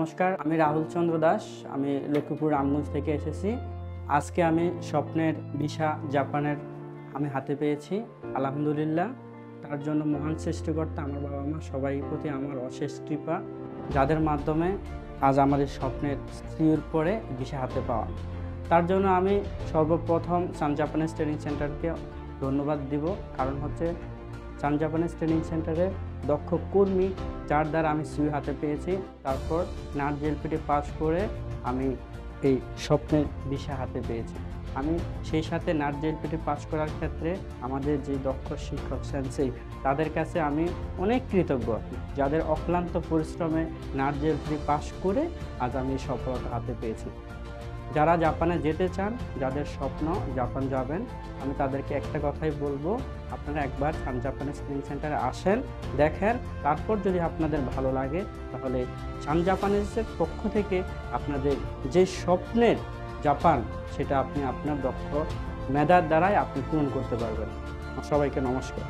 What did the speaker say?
নমস্কার, আমি রাহুল চন্দ্র দাস। আমি লক্ষ্মীপুর রামগঞ্জ থেকে এসেছি। আজকে আমি স্বপ্নের ভিসা জাপানের আমি হাতে পেয়েছি, আলহামদুলিল্লাহ। তার জন্য মহান সৃষ্টিকর্তা, আমার বাবা মা সবাই প্রতি আমার অশেষ কৃপা, যাদের মাধ্যমে আজ আমার এই স্বপ্নের স্থির পরে ভিসা হাতে পাওয়া। তার জন্য আমি সর্বপ্রথম সান জাপানিজ ট্রেনিং সেন্টারকে ধন্যবাদ দিব। কারণ হচ্ছে সান জাপানিজ ট্রেনিং সেন্টারের দক্ষ কর্মী, যার দ্বারা আমি সুই হাতে পেয়েছি। তারপর নাট জেএলপিটি পাস করে আমি এই স্বপ্নের ভিসা হাতে পেয়েছি। আমি সেই সাথে নাট জেএলপিটি পাস করার ক্ষেত্রে আমাদের যে দক্ষ শিক্ষক সেন্সেই, তাদের কাছে আমি অনেক কৃতজ্ঞ, যাদের অক্লান্ত পরিশ্রমে নাট জেএলপিটি পাস করে আজ আমি এই সফলতা হাতে পেয়েছি। যারা জাপানে যেতে চান, যাদের স্বপ্ন জাপান যাবেন, আমি তাদেরকে একটা কথাই বলবো, আপনারা একবার সান জাপানিজ ট্রেনিং সেন্টারে আসেন, দেখেন। তারপর যদি আপনাদের ভালো লাগে, তাহলে সান জাপানিজের পক্ষ থেকে আপনাদের যে স্বপ্নের জাপান, সেটা আপনি আপনার দক্ষ মেধার দ্বারাই আপনি পূরণ করতে পারবেন। সবাইকে নমস্কার।